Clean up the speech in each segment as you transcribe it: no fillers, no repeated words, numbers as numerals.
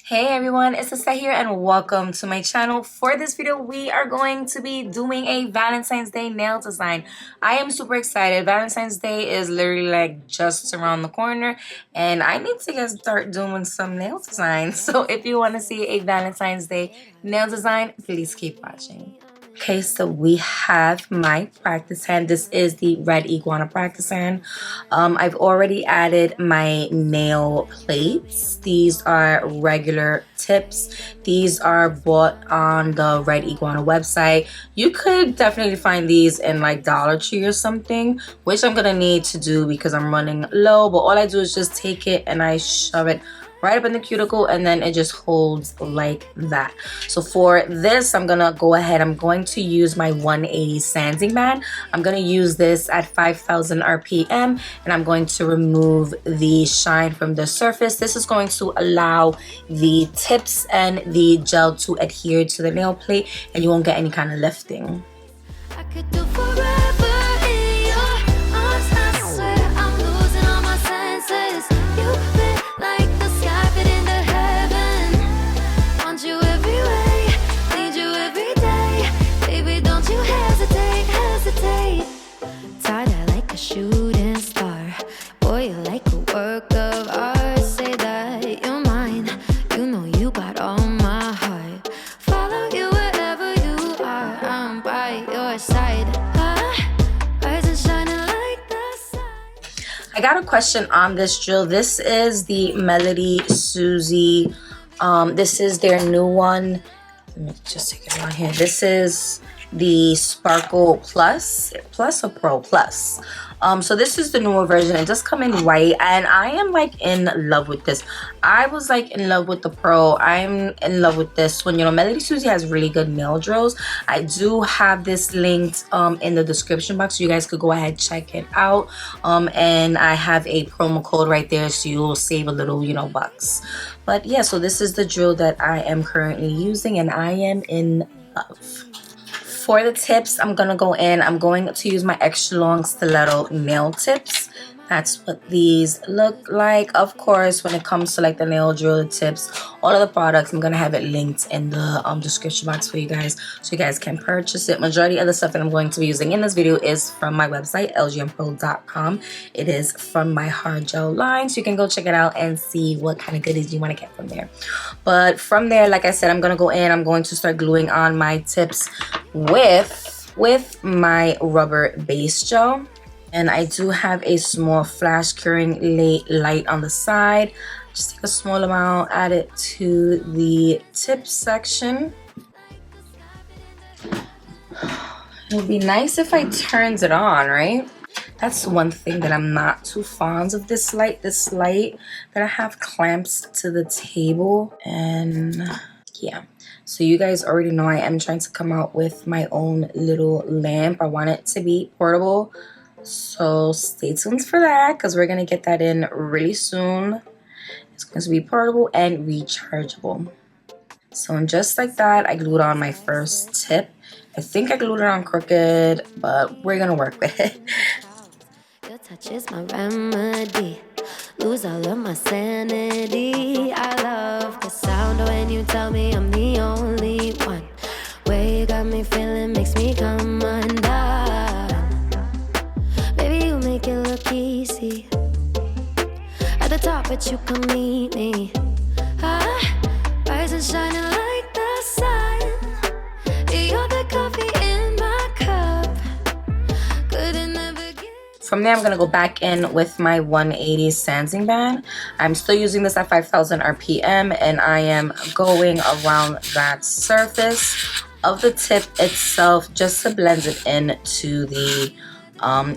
Hey everyone, it's Lissette here and welcome to my channel. For this video, we are going to be doing a Valentine's Day nail design. I am super excited. Valentine's Day is literally like just around the corner and I need to start doing some nail designs. So if you want to see a Valentine's Day nail design, please keep watching. Okay, so we have my practice hand. This is the red iguana practice hand. I've already added my nail plates. These are regular tips. These are bought on the red iguana website. You could definitely find these in like Dollar Tree or something, which I'm gonna need to do because I'm running low. But all I do is just take it and I shove it right up in the cuticle and then it just holds like that. So for this, I'm gonna go ahead, I'm going to use my 180 sanding band. I'm gonna use this at 5,000 RPM and I'm going to remove the shine from the surface. This is going to allow the tips and the gel to adhere to the nail plate and you won't get any kind of lifting. I could do forever in your arms. I swear I'm losing all my senses. You fit like the sky fit into heaven. Want you every way, need you every day. Baby, don't you hesitate, hesitate. Tied out like a shooting star. Boy, you're like a work of art. Say that you're mine. You know you got all my heart. Follow you wherever you are. I'm by your side. Rise and shining like the sun. I got a question on this drill. This is the Melody Susie. This is their new one. Let me just take it on here. This is the Sparkle Plus or Pro Plus. So this is the newer version. It does come in white and I am like in love with this. I was like in love with the Pro. I'm in love with this one. You know, Melody Susie has really good nail drills. I do have this linked in the description box so you guys could go ahead, check it out. And I have a promo code right there so you'll save a little, you know, bucks. But yeah, so this is the drill that I am currently using and I am in love. For the tips, I'm going to use my extra long stiletto nail tips. That's what these look like. Of course, when it comes to like the nail drill, the tips, all of the products, I'm going to have it linked in the description box for you guys so you guys can purchase it. Majority of the stuff that I'm going to be using in this video is from my website, lgmpro.com. It is from my hard gel line, so you can go check it out and see what kind of goodies you want to get from there. But from there, like I said, I'm going to start gluing on my tips with my rubber base gel. And I do have a small flash curing light on the side. Just take a small amount, add it to the tip section. It would be nice if I turned it on, right? That's one thing that I'm not too fond of, this light that I have clamps to the table. And yeah, so you guys already know I am trying to come out with my own little lamp. I want it to be portable. So stay tuned for that because we're going to get that in really soon. It's going to be portable and rechargeable. So just like that, I glued on my first tip. I think I glued it on crooked, but we're going to work with it. Your touch is my remedy. Lose all of my sanity. I love the sound when you tell me I'm the only one. Way you got me feeling makes me come undone. Baby, you make it look easy. At the top, but you come meet me. Rise and shining like the sun. You're the coffee in my cup. Couldn't never get. From there, I'm going to go back in with my 180 sanding band. I'm still using this at 5,000 RPM and I am going around that surface of the tip itself just to blend it into the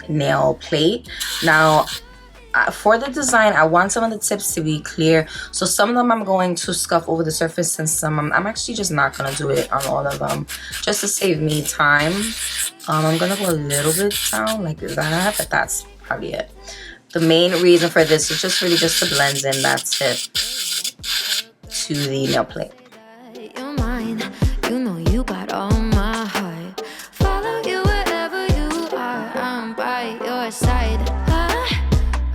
nail plate. Now, for the design, I want some of the tips to be clear. So some of them I'm going to scuff over the surface and some I'm actually just not going to do it on all of them just to save me time. I'm going to go a little bit down like that, but that's probably it. The main reason for this is just really just to blend in that tip to the nail plate. You're mine, you know you got all my heart. Follow you wherever you are, I'm by your side.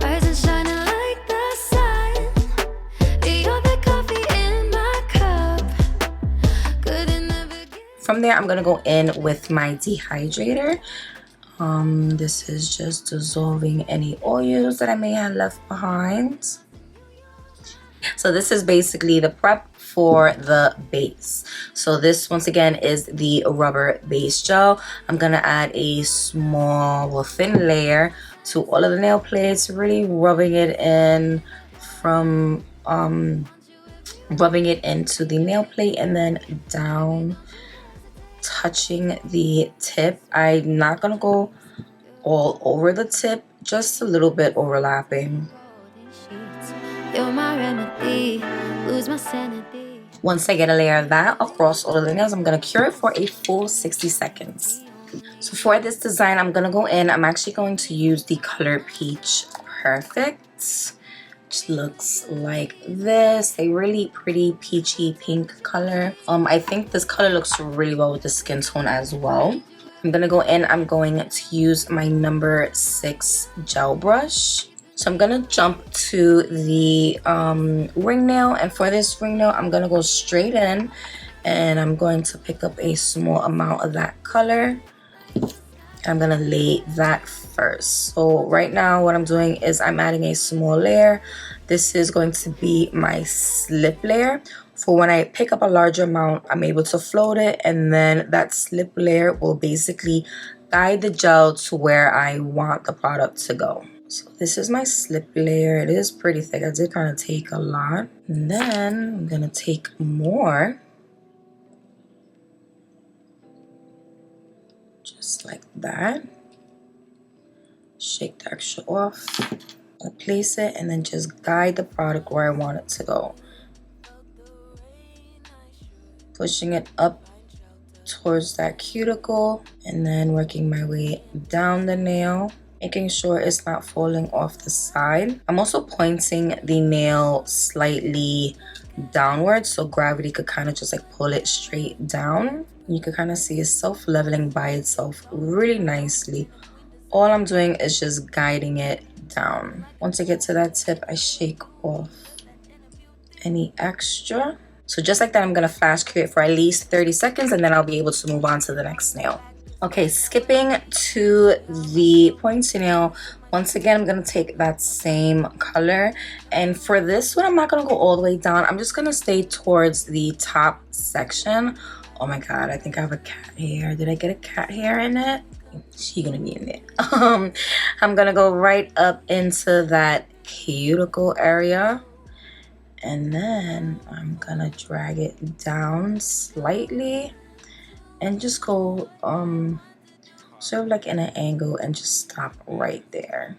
Rise and shining like the sun. You're the coffee in my From there, I'm gonna go in with my dehydrator. This is just dissolving any oils that I may have left behind. So this is basically the prep for the base. So this once again is the rubber base gel. I'm gonna add a small, well, thin layer to all of the nail plates, really rubbing it in from rubbing it into the nail plate and then down, touching the tip. I'm not gonna go all over the tip, just a little bit overlapping. You're my remedy, lose my sanity. Once I get a layer of that across all of the nails, I'm gonna cure it for a full 60 seconds. So for this design, I'm gonna go in, I'm actually going to use the color Peach Perfect, which looks like this, a really pretty peachy pink color. I think this color looks really well with the skin tone as well. I'm gonna go in, I'm going to use my number 6 gel brush. So I'm gonna jump to the ring nail, and for this ring nail, I'm gonna go straight in, and I'm going to pick up a small amount of that color. I'm gonna lay that first. So right now, what I'm doing is I'm adding a small layer. This is going to be my slip layer. For when I pick up a larger amount, I'm able to float it, and then that slip layer will basically guide the gel to where I want the product to go. So this is my slip layer. It is pretty thick. I did kind of take a lot. And then I'm gonna take more. Just like that. Shake the extra off. I'll place it and then just guide the product where I want it to go. Pushing it up towards that cuticle and then working my way down the nail, making sure it's not falling off the side. I'm also pointing the nail slightly downwards so gravity could kind of just like pull it straight down. You can kind of see it's self-leveling by itself really nicely. All I'm doing is just guiding it down. Once I get to that tip, I shake off any extra. So just like that, I'm gonna flash cure it for at least 30 seconds and then I'll be able to move on to the next nail. Okay, skipping to the pointy nail. Once again, I'm gonna take that same color. And for this one, I'm not gonna go all the way down. I'm just gonna stay towards the top section. Oh my God, I think I have a cat hair. Did I get a cat hair in it? She's gonna be in it. I'm gonna go right up into that cuticle area. And then I'm gonna drag it down slightly and just go sort of like in an angle and just stop right there.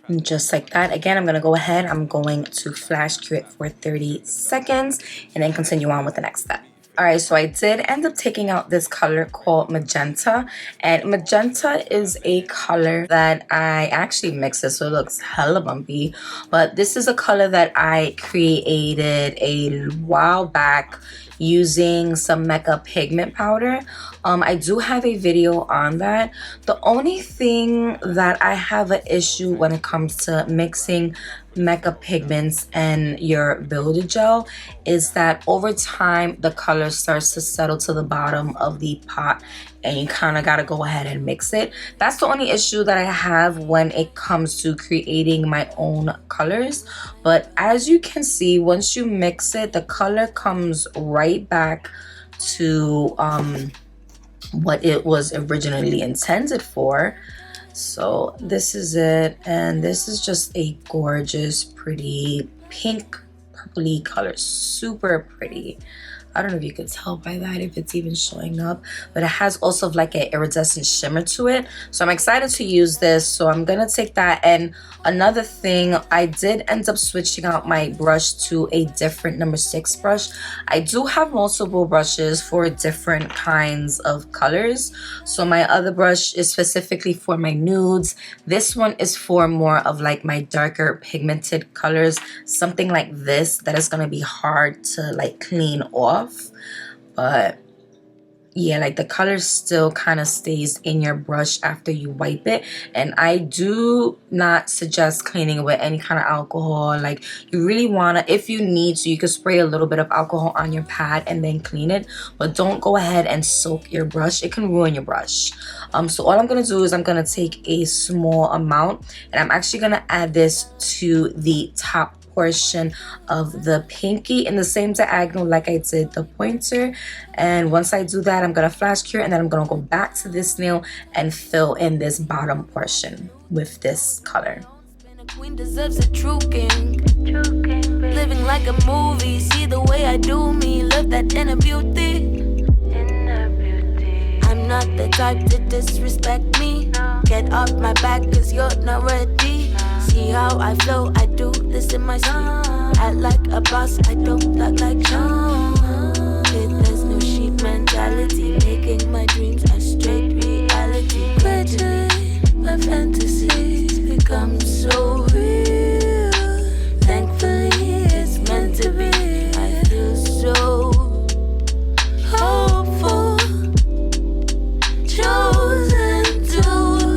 And just like that. Again, I'm gonna go ahead, I'm going to flash cure it for 30 seconds and then continue on with the next step. Alright, so I did end up taking out this color called Magenta, and Magenta is a color that I actually mixed it so it looks hella bumpy, but this is a color that I created a while back using some Mecha pigment powder. I do have a video on that. The only thing that I have an issue when it comes to mixing Mecha pigments and your builder gel is that over time the color starts to settle to the bottom of the pot and you kind of got to go ahead and mix it. That's the only issue that I have when it comes to creating my own colors. But as you can see, once you mix it, the color comes right back to what it was originally intended for. So this is it, and this is just a gorgeous, pretty pink, purpley color, super pretty. I don't know if you could tell by that, if it's even showing up, but it has also like an iridescent shimmer to it. So I'm excited to use this. So I'm gonna take that. And another thing, I did end up switching out my brush to a different number 6 brush. I do have multiple brushes for different kinds of colors. So my other brush is specifically for my nudes. This one is for more of like my darker pigmented colors, something like this that is gonna be hard to like clean off. But yeah, like the color still kind of stays in your brush after you wipe it. And I do not suggest cleaning it with any kind of alcohol. Like, you really want to, if you need to, you can spray a little bit of alcohol on your pad and then clean it, but don't go ahead and soak your brush. It can ruin your brush. So all I'm gonna do is I'm gonna take a small amount, and I'm actually gonna add this to the top portion of the pinky in the same diagonal like I did the pointer. And once I do that, I'm gonna flash cure, and then I'm gonna go back to this nail and fill in this bottom portion with this color. A queen deserves a true king. Living like a movie, see the way I do me, love that inner beauty. I'm not the type to disrespect me. Get off my back cause you're not ready. See how I flow, I do this in my sleep. Act like a boss, I don't act like Sean. There's no sheep mentality, making my dreams a straight reality. Gradually, my fantasies become so real. Thankfully, it's meant to be. I feel so hopeful, chosen to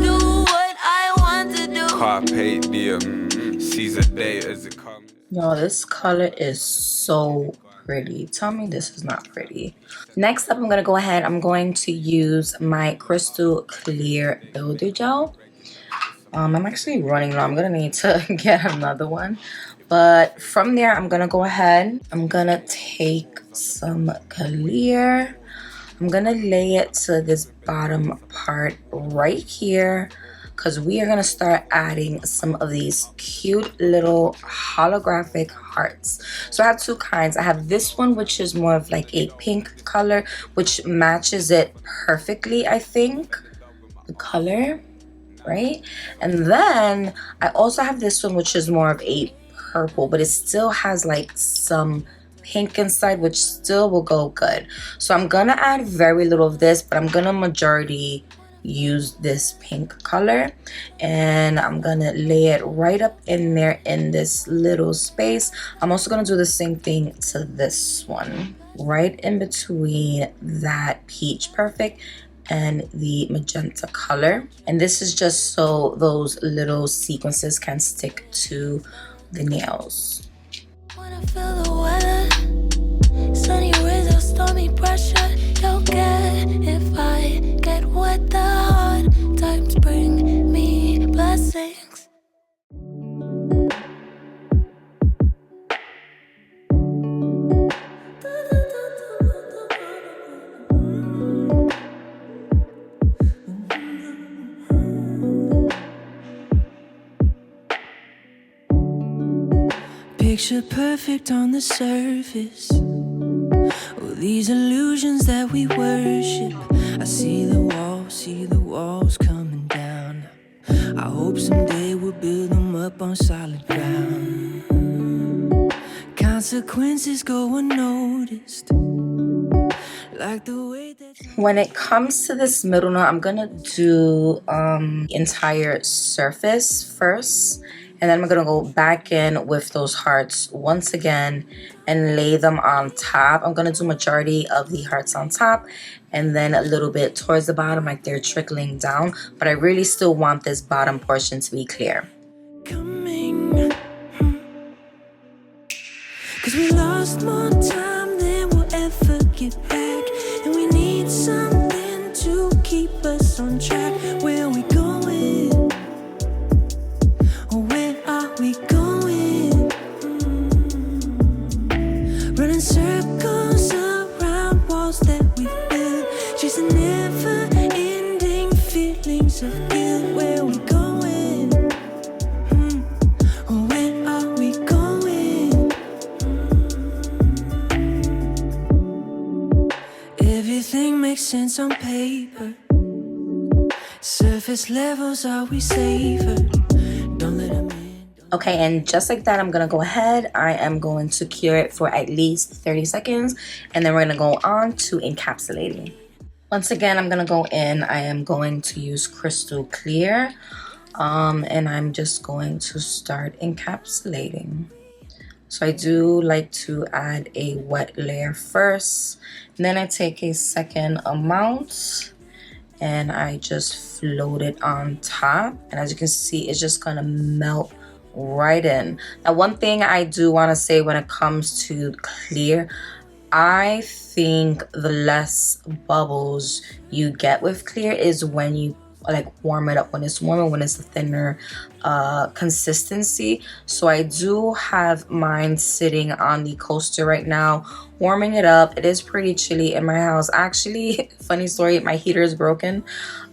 do what I want to do. Carpe diem, seize a day as it comes. Yo, this color is so pretty. Tell me this is not pretty. Next up, I'm gonna go ahead. I'm going to use my crystal clear builder gel. I'm actually running low. I'm gonna need to get another one. But from there, I'm gonna go ahead. I'm gonna take some clear. I'm gonna lay it to this bottom part right here, because we are gonna start adding some of these cute little holographic hearts. So I have two kinds. I have this one, which is more of like a pink color, which matches it perfectly, I think, the color, right? And then I also have this one, which is more of a purple, but it still has like some pink inside, which still will go good. So I'm gonna add very little of this, but I'm gonna majority use this pink color, and I'm gonna lay it right up in there in this little space. I'm also gonna do the same thing to this one, right in between that peach perfect and the magenta color. And this is just so those little sequences can stick to the nails. Wanna feel the weather, sunny rays or stormy pressure. You'll get if I get wet. The hard times bring me blessings. Picture perfect on the surface. Oh, these illusions that we worship. I see the walls coming down. I hope someday we'll build them up on solid ground. Consequences go unnoticed. Like the way that when it comes to this middle note, I'm gonna do entire surface first, and then I'm gonna go back in with those hearts once again and lay them on top. I'm gonna do majority of the hearts on top and then a little bit towards the bottom, like they're trickling down, but I really still want this bottom portion to be clear. coming. 'Cause we lost more time than we'll ever get back, and we need something to keep us on track. Where are we going? Or where are we going? Running circles around walls that we've built, chasing never-ending feelings of guilt. Where are we going? Or where are we going? Everything makes sense on paper. Surface levels are we safer. Don't let them in. Okay, and just like that, I'm gonna go ahead. I am going to cure it for at least 30 seconds, and then we're gonna go on to encapsulating. Once again, I'm gonna go in. I am going to use crystal clear, and I'm just going to start encapsulating. So I do like to add a wet layer first. And then I take a second amount and I just float it on top. And as you can see, it's just gonna melt right in. Now, one thing I do wanna say when it comes to clear, I think the less bubbles you get with clear is when you like warm it up, when it's warmer, when it's a thinner consistency. So I do have mine sitting on the coaster right now, warming it up. It is pretty chilly in my house. Actually, funny story, my heater is broken,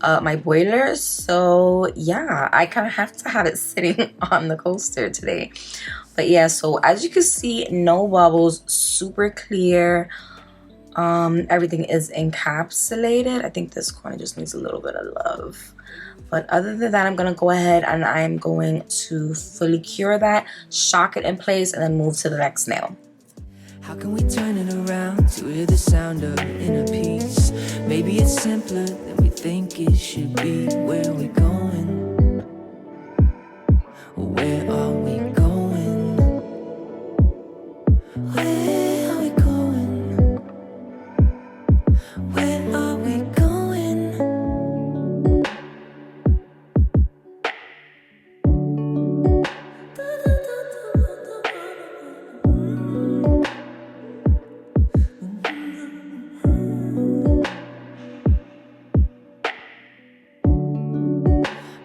my boiler. So yeah, I kind of have to have it sitting on the coaster today. But yeah, so as you can see, no bubbles, super clear. Everything is encapsulated. I think this corner just needs a little bit of love. But other than that, I'm going to go ahead and I'm going to fully cure that, shock it in place, and then move to the next nail. How can we turn it around to hear the sound of inner peace? Maybe it's simpler than we think it should be. Where are we going? Where are we going? Where are we going? Where are we going?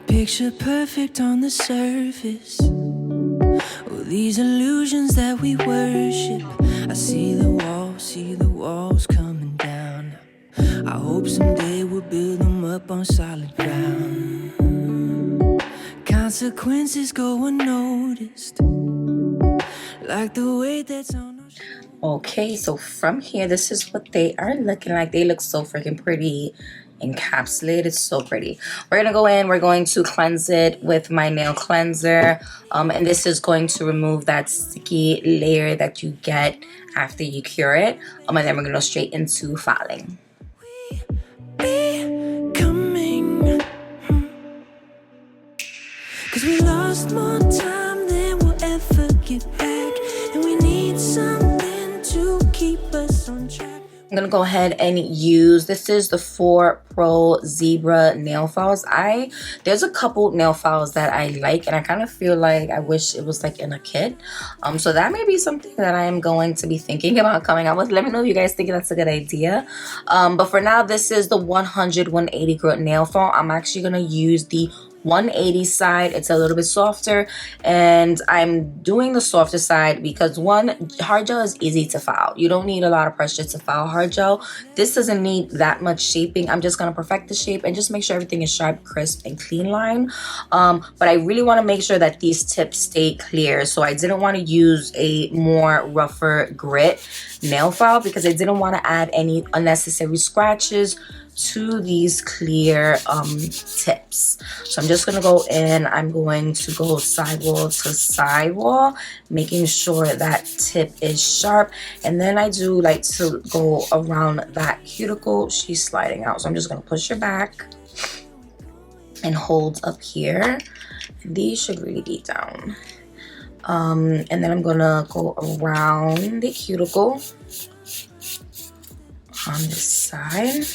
Picture perfect on the surface. Oh, these illusions that we worship. I see the walls coming down. I hope someday we'll build them up on solid ground. Consequences go unnoticed, like the weight that's on our shoulders. Okay, so from here, this is what they are looking like. They look so freaking pretty, encapsulated, so pretty. We're gonna go in, we're going to cleanse it with my nail cleanser, and this is going to remove that sticky layer that you get after you cure it, and then we're gonna go straight into filing. Becoming, 'cause we lost more time than we'll ever get back, and we need something to keep us on track. I'm gonna go ahead and use, this is the 4 Pro Zebra nail files. There's a couple nail files that I like, and I kind of feel like I wish it was like in a kit. So that may be something that I am going to be thinking about coming out with. Let me know if you guys think that's a good idea. But for now, this is the 180 grit nail file. I'm actually gonna use the 180 side. It's a little bit softer, and I'm doing the softer side because one, hard gel is easy to file. You don't need a lot of pressure to file hard gel. This doesn't need that much shaping. I'm just going to perfect the shape and just make sure everything is sharp, crisp, and clean line. But I really want to make sure that these tips stay clear, so I didn't want to use a more rougher grit nail file because I didn't want to add any unnecessary scratches to these clear tips. So I'm just gonna go in, I'm going to go sidewall to sidewall, making sure that tip is sharp, and then I do like to go around that cuticle. She's sliding out, so I'm just gonna push her back and hold up here. These should really be down. And then I'm gonna go around the cuticle on this side.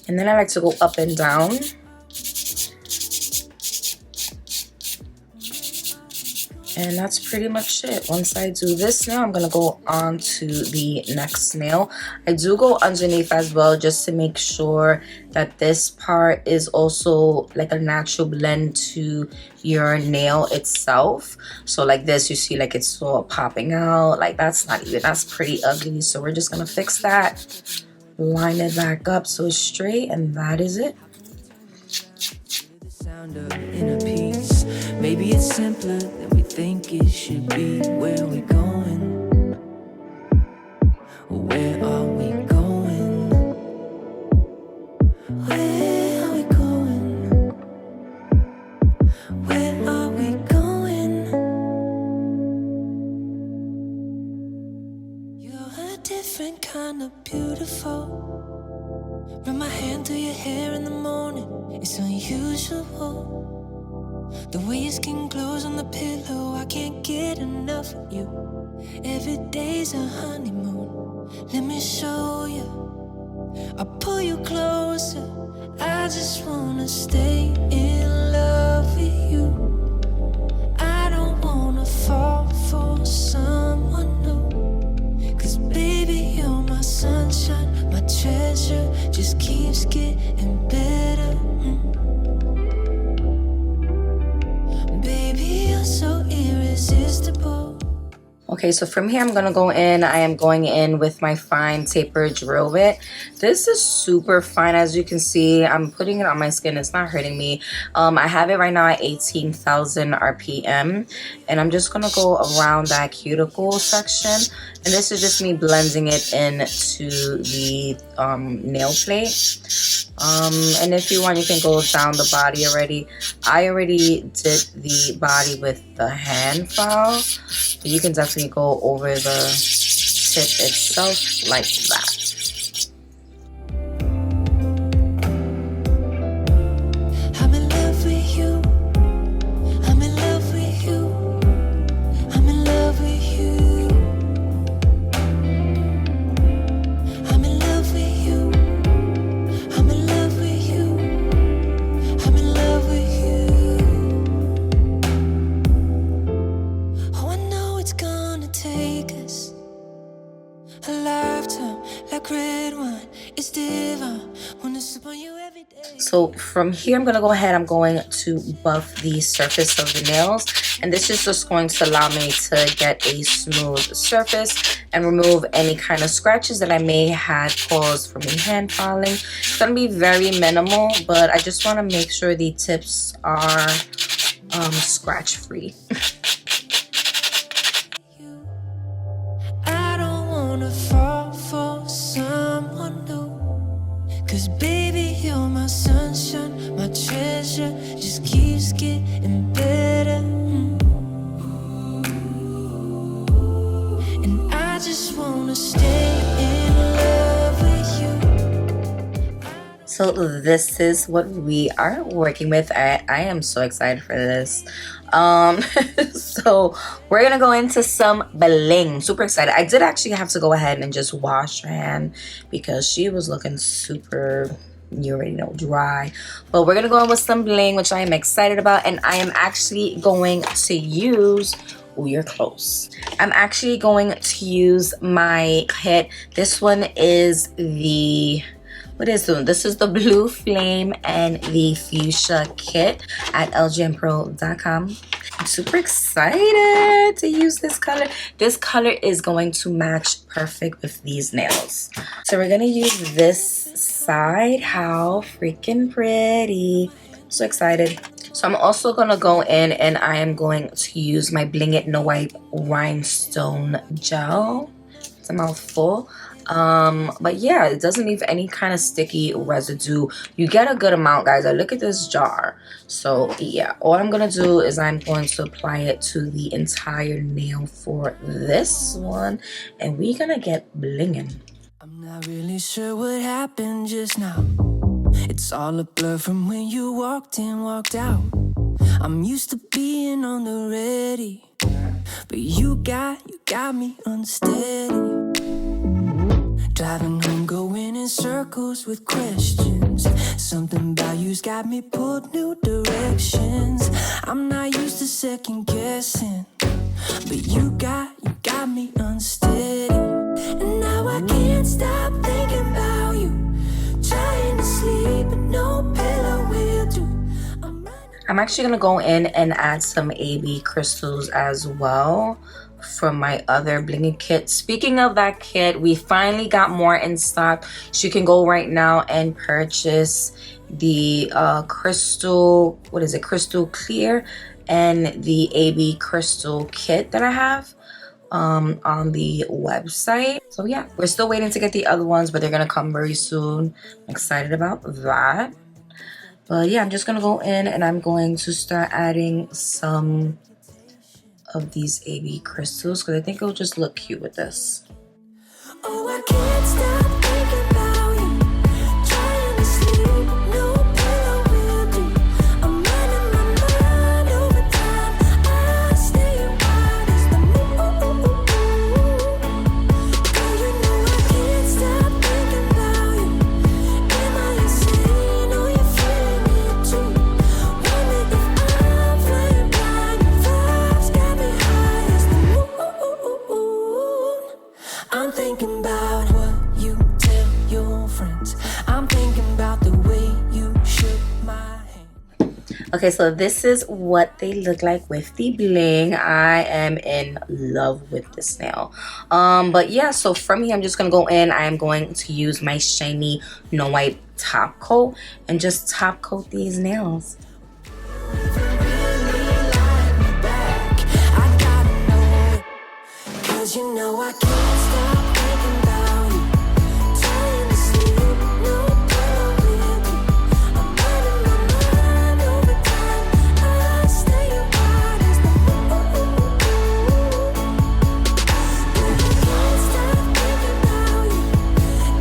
And then I like to go up and down. And that's pretty much it. Once I do this nail, I'm going to go on to the next nail. I do go underneath as well, just to make sure that this part is also like a natural blend to your nail itself. So like this, you see like it's all popping out. Like that's not even, that's pretty ugly. So we're just going to fix that. Line it back up so it's straight, and that is it. The sound of inner peace. Maybe it's simpler than we think it should be. Where are we going? Where are we going? Where are we going? Where are we going? You're a different kind of beautiful. Run my hand through your hair in the morning. It's unusual. The way your skin glows on the pillow, I can't get enough of you. Every day's a honeymoon. Let me show you. I'll pull you closer. I just wanna stay in love with you. I don't wanna fall for someone new. 'Cause baby, you're my sunshine, my treasure. Just keeps getting better. Baby, you're so irresistible. Okay, so from here I'm gonna go in. I am going in with my fine taper drill bit. This is super fine, as you can see. I'm putting it on my skin. It's not hurting me. I have it right now at 18,000 RPM, and I'm just gonna go around that cuticle section. And this is just me blending it into the nail plate. And if you want, you can go down the body already. I already did the body with the hand file, but you can definitely go over the tip itself like that. I'm in love with you. I'm in love with you. I'm in love with you. I'm in love with you. I'm in love with you. I'm in love with you. Oh, I know it's gonna take us a lifetime, like red wine. It's divine. Wanna sip on you every day. So from here, I'm gonna go ahead. I'm going to buff the surface of the nails, and this is just going to allow me to get a smooth surface and remove any kind of scratches that I may have caused from me hand filing. It's gonna be very minimal, but I just want to make sure the tips are scratch free. I don't wanna fall for someone new. 'Cause baby, you're my sunshine, my treasure. Just keeps getting better. And I just wanna stay in love with you. So this is what we are working with. I am so excited for this. So we're gonna go into some bling. Super excited. I did actually have to go ahead and just wash her hand because she was looking super, you already know, dry. But we're gonna go in with some bling, which I am excited about, and I am actually going to use, oh, you're close. I'm actually going to use my kit. This one is the, what is this? This is the Blue Flame and the Fuchsia kit at lgnpro.com. I'm super excited to use this color. This color is going to match perfect with these nails. So we're gonna use this side. How freaking pretty. So excited. So I'm also gonna go in and I am going to use my Bling It No Wipe Rhinestone gel. It's a mouthful. But yeah, it doesn't leave any kind of sticky residue. You get a good amount, guys. I look at this jar. So yeah, all I'm gonna do is I'm going to apply it to the entire nail for this one, and we're gonna get blinging. I'm not really sure what happened just now. It's all a blur from when you walked in, walked out. I'm used to being on the ready, but you got me unsteady. Driving home, going in circles with questions. Something about you's got me pulled new directions. I'm not used to second guessing, but you got me unsteady. And now I can't stop thinking about you. Trying to sleep, but no pillow will do. I'm actually gonna go in and add some AB crystals as well from my other blinging kit. Speaking of that kit, we finally got more in stock. So you can go right now and purchase the crystal, what is it, crystal clear, and the AB crystal kit that I have on the website. So yeah, we're still waiting to get the other ones, but they're gonna come very soon. I'm excited about that. But yeah, I'm just gonna go in and I'm going to start adding some of these AB crystals because I think it'll just look cute with this. Oh, I can't stop thinking about you. Trying to sleep, no pillow will do. I'm running my mind Okay, so this is what they look like with the bling. I am in love with this nail. But yeah, so from here I'm just gonna go in. I am going to use my shiny no wipe top coat and just top coat these nails. You know I can't stop thinking about you. Trying to sleep, no pillow with you. I'm running my mind over time. I stay apart as the can't stop thinking about you.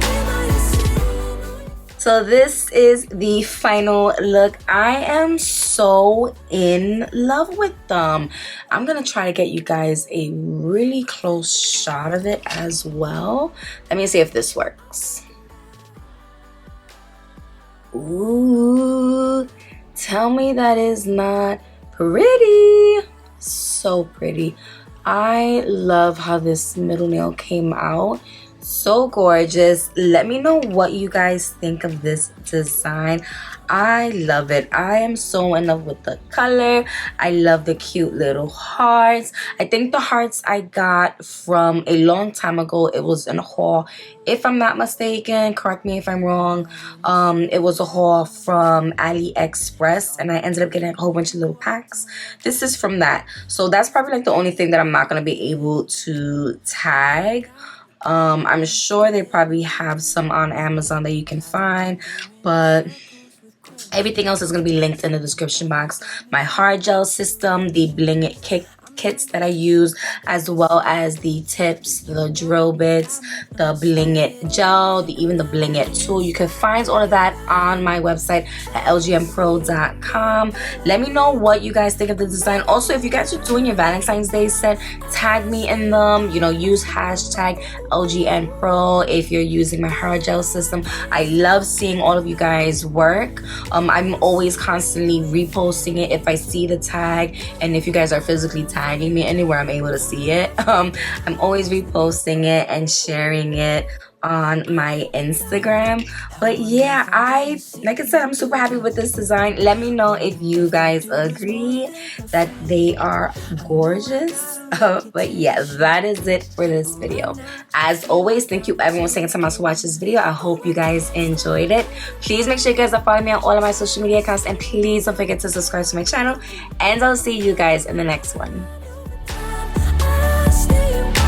Am I insane? So this is the final look. I am so in love with them. I'm gonna try to get you guys a really close shot of it as well. Let me see if this works. Ooh, tell me that is not pretty. So pretty. I love how this middle nail came out. So gorgeous. Let me know what you guys think of this design. I love it. I am so in love with the color. I love the cute little hearts. I think the hearts I got from a long time ago. It was in a haul, if I'm not mistaken. Correct me if I'm wrong. It was a haul from AliExpress and I ended up getting a whole bunch of little packs. This is from that. So that's probably like the only thing that I'm not going to be able to tag. I'm sure they probably have some on Amazon that you can find, but everything else is going to be linked in the description box. My hard gel system, the Bling It kits that I use, as well as the tips, the drill bits, the Bling It gel, even the Bling It tool. You can find all of that on my website at lgmpro.com. Let me know what you guys think of the design. Also, if you guys are doing your Valentine's Day set, tag me in them. You know, use hashtag LGNPro if you're using my hard gel system. I love seeing all of you guys work. I'm always constantly reposting it if I see the tag, and if you guys are physically tagging me anywhere I'm able to see it. I'm always reposting it and sharing it on my Instagram. But yeah, like I said, I'm super happy with this design. Let me know if you guys agree that they are gorgeous. But yeah, that is it for this video. As always, thank you everyone taking time out to watch this video. I hope you guys enjoyed it. Please make sure you guys are following me on all of my social media accounts, and please don't forget to subscribe to my channel, and I'll see you guys in the next one. I stay apart.